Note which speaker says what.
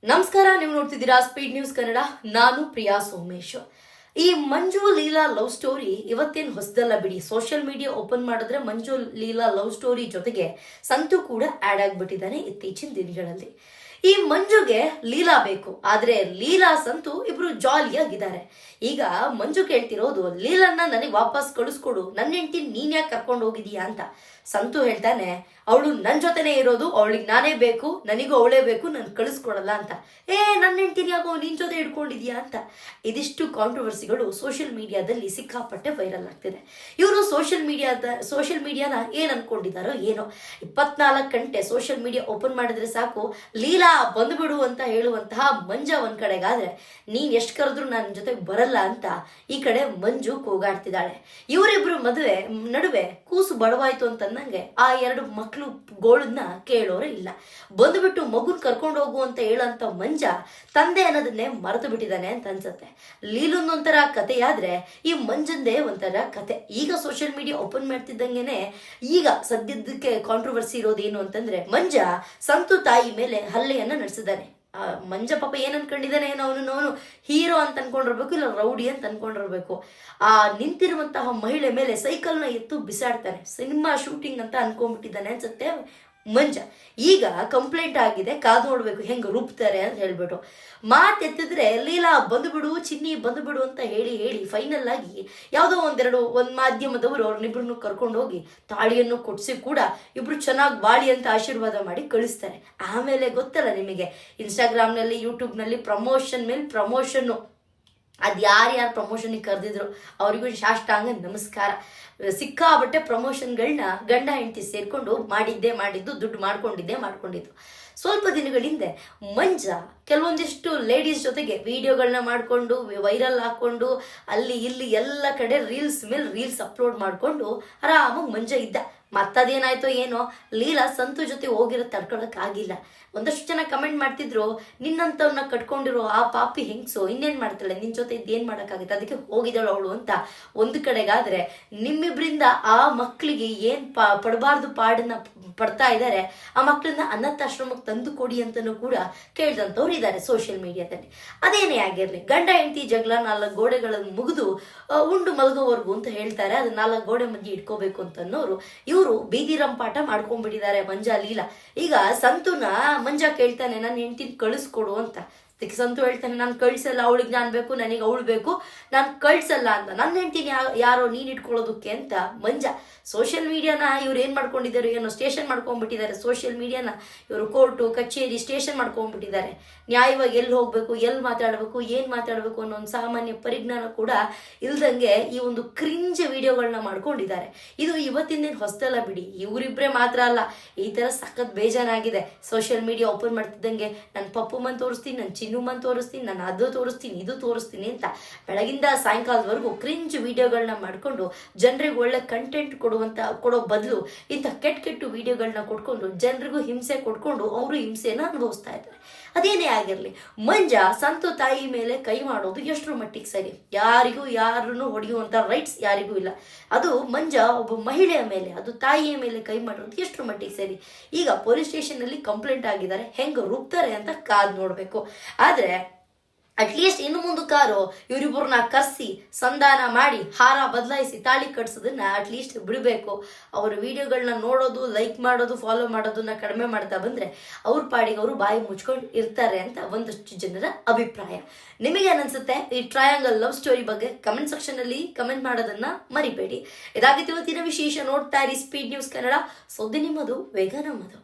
Speaker 1: ನಮಸ್ಕಾರ, ನೀವು ನೋಡ್ತಿದ್ದೀರಾ ಸ್ಪೀಡ್ ನ್ಯೂಸ್ ಕನ್ನಡ. ನಾನು ಪ್ರಿಯಾ ಸೋಮೇಶ್. ಈ ಮಂಜು ಲೀಲಾ ಲವ್ ಸ್ಟೋರಿ ಇವತ್ತೇನು ಹೊಸದಲ್ಲ ಬಿಡಿ. ಸೋಷಿಯಲ್ ಮೀಡಿಯಾ ಓಪನ್ ಮಾಡಿದ್ರೆ ಮಂಜು ಲೀಲಾ ಲವ್ ಸ್ಟೋರಿ ಜೊತೆಗೆ ಸಂತು ಕೂಡ ಆಡ್ ಆಗ್ಬಿಟ್ಟಿದ್ದಾನೆ ಇತ್ತೀಚಿನ ದಿನಗಳಲ್ಲಿ. ಈ ಮಂಜುಗೆ ಲೀಲಾ ಬೇಕು, ಆದ್ರೆ ಲೀಲಾ ಸಂತು ಇಬ್ರು ಜಾಲಿಯಾಗಿದ್ದಾರೆ. ಈಗ ಮಂಜು ಕೇಳ್ತಿರೋದು, ಲೀಲನ್ನ ನನಗೆ ವಾಪಸ್ ಕಳಿಸ್ಕೊಡು, ನನ್ನ ಹೆಂಡತಿ ನೀನ್ ಯಾಕೆ ಕರ್ಕೊಂಡು ಹೋಗಿದೀಯಾ ಅಂತ. ಸಂತು ಹೇಳ್ತಾನೆ, ಅವಳು ನನ್ನ ಜೊತೆನೇ ಇರೋದು, ಅವಳಿಗೆ ನಾನೇ ಬೇಕು, ನನಗೂ ಅವಳೇ ಬೇಕು, ನನ್ ಕಳಿಸ್ಕೊಡಲ್ಲ ಅಂತ. ನನ್ನ ಹೆಂಡತಿನ ಯಾಕೋ ನಿನ್ ಜೊತೆ ಇಟ್ಕೊಂಡಿದ್ಯಾ ಅಂತ. ಇದಿಷ್ಟು ಕಾಂಟ್ರವರ್ಸಿಗಳು ಸೋಷಿಯಲ್ ಮೀಡಿಯಾದಲ್ಲಿ ಸಿಕ್ಕಾಪಟ್ಟೆ ವೈರಲ್ ಆಗ್ತಿದೆ. ಇವರು ಸೋಷಿಯಲ್ ಮೀಡಿಯಾನ ಏನ್ ಅನ್ಕೊಂಡಿದ್ದಾರೋ ಏನೋ. 24 ಗಂಟೆ ಸೋಷಿಯಲ್ ಮೀಡಿಯಾ ಓಪನ್ ಮಾಡಿದ್ರೆ ಸಾಕು, ಲೀಲಾ ಬಂದ್ಬಿಡು ಅಂತ ಹೇಳುವಂತಹ ಮಂಜ ಒಂದ್ ಕಡೆಗಾದ್ರೆ, ನೀನ್ ಎಷ್ಟ್ ಕರೆದ್ರು ನನ್ನ ಜೊತೆಗೆ ಬರಲ್ಲ ಅಂತ ಈ ಕಡೆ ಮಂಜು ಕೂಗಾಡ್ತಿದ್ದಾಳೆ. ಇವರಿಬ್ರು ನಡುವೆ ಕೂಸು ಬಡವಾಯ್ತು ಅಂತಂದಂಗೆ ಆ 2 ಮಕ್ಕಳು ಗೋಳನ್ನ ಕೇಳೋರೇ ಇಲ್ಲ. ಬಂದ್ಬಿಟ್ಟು ಮಗುನ್ ಕರ್ಕೊಂಡು ಹೋಗು ಅಂತ ಹೇಳಂತ ಮಂಜ ತಂದೆ ಅನ್ನೋದನ್ನೇ ಮರೆತು ಬಿಟ್ಟಿದ್ದಾನೆ ಅಂತ ಅನ್ಸುತ್ತೆ. ಲೀಲುಂದೊಂಥರ ಕಥೆಯಾದ್ರೆ ಈ ಮಂಜಂದೇ ಒಂಥರ ಕತೆ. ಈಗ ಸೋಷಿಯಲ್ ಮೀಡಿಯಾ ಓಪನ್ ಮಾಡ್ತಿದ್ದಂಗೆನೆ ಈಗ ಸದ್ಯದಕ್ಕೆ ಕಾಂಟ್ರವರ್ಸಿ ಇರೋದೇನು ಅಂತಂದ್ರೆ, ಮಂಜ ಸಂತು ತಾಯಿ ಮೇಲೆ ಹಲ್ಲೆಯನ್ನ ನಡೆಸಿದ್ದಾನೆ. ಮಂಜ ಪಾಪ ಏನ್ ಅನ್ಕೊಂಡಿದ್ದಾನೆ, ಅವನು ಹೀರೋ ಅಂತ ಅನ್ಕೊಂಡಿರ್ಬೇಕು, ಇಲ್ಲ ರೌಡಿ ಅಂತ ಅನ್ಕೊಂಡಿರ್ಬೇಕು. ಆ ನಿಂತಿರುವಂತಹ ಮಹಿಳೆ ಮೇಲೆ ಸೈಕಲ್ನ ಎತ್ತು ಬಿಸಾಡ್ತಾನೆ. ಸಿನಿಮಾ ಶೂಟಿಂಗ್ ಅಂತ ಅನ್ಕೊಂಡ್ಬಿಟ್ಟಿದ್ದಾನೆ ಅನ್ಸುತ್ತೆ ಮಂಜ. ಈಗ ಕಂಪ್ಲೇಂಟ್ ಆಗಿದೆ, ಕಾದು ನೋಡ್ಬೇಕು ಹೆಂಗ್ ರೂಪ್ತಾರೆ ಅಂತ ಹೇಳ್ಬಿಟ್ಟು. ಮಾತೆತ್ತಿದ್ರೆ ಲೀಲಾ ಬಂದುಬಿಡು, ಚಿನ್ನಿ ಬಂದುಬಿಡು ಅಂತ ಹೇಳಿ ಫೈನಲ್ ಆಗಿ ಯಾವುದೋ ಒಂದ್ ಮಾಧ್ಯಮದವರು ಅವ್ರನ್ನಿಬ್ರನ್ನು ಕರ್ಕೊಂಡು ಹೋಗಿ ತಾಳಿಯನ್ನು ಕೊಡ್ಸಿ ಕೂಡ ಇಬ್ರು ಚೆನ್ನಾಗಿ ಬಾಳಿ ಅಂತ ಆಶೀರ್ವಾದ ಮಾಡಿ ಕಳಿಸ್ತಾರೆ. ಆಮೇಲೆ ಗೊತ್ತಲ್ಲ ನಿಮಗೆ, ಇನ್ಸ್ಟಾಗ್ರಾಮ್ನಲ್ಲಿ ಯೂಟ್ಯೂಬ್ನಲ್ಲಿ ಪ್ರಮೋಷನ್ ಮೇಲೆ ಪ್ರಮೋಷನ್ನು. ಅದು ಯಾರ್ಯಾರು ಪ್ರಮೋಷನ್ಗೆ ಕರೆದಿದ್ರು ಅವರಿಗೂ ಸಾಷ್ಟಾಂಗ ನಮಸ್ಕಾರ. ಸಿಕ್ಕಾಬಟ್ಟೆ ಪ್ರಮೋಷನ್ಗಳನ್ನ ಗಂಡ ಹೆಂಡತಿ ಸೇರ್ಕೊಂಡು ಮಾಡಿದ್ದು, ದುಡ್ಡು ಮಾಡ್ಕೊಂಡಿದ್ದು. ಸ್ವಲ್ಪ ದಿನಗಳ ಹಿಂದೆ ಮಂಜ ಕೆಲವೊಂದಿಷ್ಟು ಲೇಡೀಸ್ ಜೊತೆಗೆ ವಿಡಿಯೋಗಳನ್ನ ಮಾಡಿಕೊಂಡು ವೈರಲ್ ಹಾಕೊಂಡು ಅಲ್ಲಿ ಇಲ್ಲಿ ಎಲ್ಲ ಕಡೆ ರೀಲ್ಸ್ ಮೇಲೆ ರೀಲ್ಸ್ ಅಪ್ಲೋಡ್ ಮಾಡಿಕೊಂಡು ಆರಾಮಾಗಿ ಮಂಜ ಇದ್ದ. ಮತ್ತದೇನಾಯ್ತೋ ಏನೋ, ಲೀಲಾ ಸಂತು ಜೊತೆ ಹೋಗಿರೋ ತಡ್ಕೊಳಕ್ ಆಗಿಲ್ಲ. ಒಂದಷ್ಟು ಜನ ಕಮೆಂಟ್ ಮಾಡ್ತಿದ್ರು, ನಿನ್ನಂತವ್ನ ಕಟ್ಕೊಂಡಿರೋ ಆ ಪಾಪಿ ಹೆಂಗ್ಸು ಇನ್ನೇನ್ ಮಾಡ್ತಾಳೆ, ನಿನ್ ಜೊತೆ ಇದ್ದೇನ್ ಮಾಡಕ್ಕಾಗುತ್ತೆ, ಅದಕ್ಕೆ ಹೋಗಿದ್ದಾಳು ಅವಳು ಅಂತ ಒಂದು ಕಡೆಗಾದ್ರೆ, ನಿಮ್ಮಿಬ್ರಿಂದ ಆ ಮಕ್ಕಳಿಗೆ ಏನ್ ಪಡಬಾರ್ದು ಪಾಡನ್ನ ಪಡ್ತಾ ಇದ್ದಾರೆ, ಆ ಮಕ್ಕಳನ್ನ ಅನಾಥಾಶ್ರಮಕ್ಕೆ ತಂದು ಕೊಡಿ ಅಂತನೂ ಕೂಡ ಕೇಳ್ದಂತವ್ರು ಇದ್ದಾರೆ ಸೋಷಿಯಲ್ ಮೀಡಿಯಾದಲ್ಲಿ. ಅದೇನೇ ಆಗಿರ್ಲಿ, ಗಂಡ ಹೆಂಡತಿ ಜಗಳ 4 ಗೋಡೆಗಳನ್ನು ಮುಗಿದು ಉಂಡು ಮಲಗೋವರೆಗೂ ಅಂತ ಹೇಳ್ತಾರೆ. ಅದು 4 ಗೋಡೆ ಮಧ್ಯೆ ಇಟ್ಕೋಬೇಕು ಅಂತ ಅನ್ನೋರು ಇವರು ಬೀದಿ ರಂಪಾಟ ಮಾಡ್ಕೊಂಡ್ಬಿಟ್ಟಿದ್ದಾರೆ ಮಂಜ ಲೀಲಾ. ಈಗ ಸಂತುನ ಮಂಜ ಕೇಳ್ತಾನೆ, ನನ್ನ ಹೆಂಡತಿನ ಕಳಿಸ್ಕೊಡು ಅಂತ. ಸಂತು ಹೇಳ್ತಾನೆ, ನಾನು ಕಳ್ಸಲ್ಲ, ಅವಳಿಗೆ ನಾನು ಬೇಕು, ನನಗೆ ಅವಳು ಬೇಕು, ನಾನು ಕಳ್ಸಲ್ಲ ಅಂತ. ನನ್ನ ಹೆಂಡತಿನ ಯಾರೋ ನೀನ್ ಇಟ್ಕೊಳ್ಳೋದಕ್ಕೆ ಅಂತ ಮಂಜ. ಸೋಷಿಯಲ್ ಮೀಡಿಯಾನ ಇವ್ರು ಏನ್ ಮಾಡ್ಕೊಂಡಿದ್ದಾರೆ ಏನೋ, ಸ್ಟೇಷನ್ ಮಾಡ್ಕೊಂಡ್ಬಿಟ್ಟಿದ್ದಾರೆ. ಸೋಷಿಯಲ್ ಮೀಡಿಯಾನ ಇವರು ಕೋರ್ಟು ಕಚೇರಿ ಸ್ಟೇಷನ್ ಮಾಡ್ಕೊಂಡ್ಬಿಟ್ಟಿದ್ದಾರೆ. ನ್ಯಾಯವಾಗಿ ಎಲ್ಲಿ ಹೋಗ್ಬೇಕು, ಎಲ್ಲಿ ಮಾತಾಡಬೇಕು, ಏನ್ ಮಾತಾಡಬೇಕು ಅನ್ನೋ ಒಂದು ಸಾಮಾನ್ಯ ಪರಿಜ್ಞಾನ ಕೂಡ ಇಲ್ದಂಗೆ ಈ ಒಂದು ಕ್ರಿಂಜ್ ವಿಡಿಯೋಗಳನ್ನ ಮಾಡ್ಕೊಂಡಿದ್ದಾರೆ. ಇದು ಇವತ್ತಿಂದೇನು ಹೊಸದಲ್ಲ ಬಿಡಿ. ಇವರಿಬ್ರೆ ಮಾತ್ರ ಅಲ್ಲ, ಈ ತರ ಸಖತ್ ಬೇಜಾರಾಗಿದೆ. ಸೋಷಿಯಲ್ ಮೀಡಿಯಾ ಓಪನ್ ಮಾಡ್ತಿದ್ದಂಗೆ ನನ್ನ ಪಪ್ಪುಮನ್ ತೋರಿಸ್ತೀನಿ, ನನ್ನ ಚಿನ್ನುಮನ್ ತೋರಿಸ್ತೀನಿ, ನಾನು ಅದು ತೋರಿಸ್ತೀನಿ, ಇದು ತೋರಿಸ್ತೀನಿ ಅಂತ ಬೆಳಗಿಂದ ಸಾಯಂಕಾಲದವರೆಗೂ ಕ್ರಿಂಜ್ ವಿಡಿಯೋಗಳನ್ನ ಮಾಡ್ಕೊಂಡು ಜನರಿಗೆ ಒಳ್ಳೆ ಕಂಟೆಂಟ್ ಕೊಡೋ ಬದಲು ಇಂಥ ಕೆಟ್ಟ ವಿಡಿಯೋಗಳನ್ನ ಕೊಟ್ಕೊಂಡು ಜನರಿಗೂ ಹಿಂಸೆ ಕೊಟ್ಕೊಂಡು ಅವರು ಹಿಂಸೆನ ಅನುಭವಿಸ್ತಾ ಇದ್ದಾರೆ. ಅದೇನೇ ಆಗಿರ್ಲಿ, ಮಂಜ ಸಂತು ತಾಯಿ ಮೇಲೆ ಕೈ ಮಾಡೋದು ಎಷ್ಟರ ಮಟ್ಟಿಗೆ ಸರಿ? ಯಾರನ್ನು ಹೊಡೆಯುವಂತ ರೈಟ್ಸ್ ಯಾರಿಗೂ ಇಲ್ಲ. ಅದು ಮಂಜ ಒಬ್ಬ ಮಹಿಳೆಯ ಮೇಲೆ, ಅದು ತಾಯಿಯ ಮೇಲೆ ಕೈ ಮಾಡೋದು ಎಷ್ಟರ ಮಟ್ಟಿಗೆ ಸರಿ? ಈಗ ಪೊಲೀಸ್ ಸ್ಟೇಷನ್ ಅಲ್ಲಿ ಕಂಪ್ಲೇಂಟ್ ಆಗಿದ್ದಾರೆ, ಹೆಂಗ ರೂಪ್ತಾರೆ ಅಂತ ಕಾದ್ ನೋಡ್ಬೇಕು. ಆದ್ರೆ ಅಟ್ಲೀಸ್ಟ್ ಇನ್ನು ಮುಂದಕ್ಕಾರು ಇವರಿಬ್ಬರನ್ನ ಕರ್ಸಿ ಸಂಧಾನ ಮಾಡಿ ಹಾರ ಬದಲಾಯಿಸಿ ತಾಳಿ ಕಟ್ಸೋದನ್ನ ಅಟ್ಲೀಸ್ಟ್ ಬಿಡಬೇಕು. ಅವ್ರ ವಿಡಿಯೋಗಳನ್ನ ನೋಡೋದು, ಲೈಕ್ ಮಾಡೋದು, ಫಾಲೋ ಮಾಡೋದನ್ನ ಕಡಿಮೆ ಮಾಡ್ತಾ ಬಂದ್ರೆ ಅವ್ರ ಪಾಡಿಗೆ ಅವರು ಬಾಯಿ ಮುಚ್ಕೊಂಡು ಇರ್ತಾರೆ ಅಂತ ಒಂದಷ್ಟು ಜನರ ಅಭಿಪ್ರಾಯ. ನಿಮಗೇನನ್ಸುತ್ತೆ ಈ ಟ್ರಯಾಂಗಲ್ ಲವ್ ಸ್ಟೋರಿ ಬಗ್ಗೆ? ಕಮೆಂಟ್ ಸೆಕ್ಷನ್ ಅಲ್ಲಿ ಕಮೆಂಟ್ ಮಾಡೋದನ್ನ ಮರಿಬೇಡಿ. ಇದಾಗಿತ್ತು ಇವತ್ತಿನ ವಿಶೇಷ. ನೋಡ್ತಾ ಇರಿ ಸ್ಪೀಡ್ ನ್ಯೂಸ್ ಕನ್ನಡ. ಸುದ್ದಿ ನಿಮ್ಮದು, ವೇಗ ನಮ್ಮದು.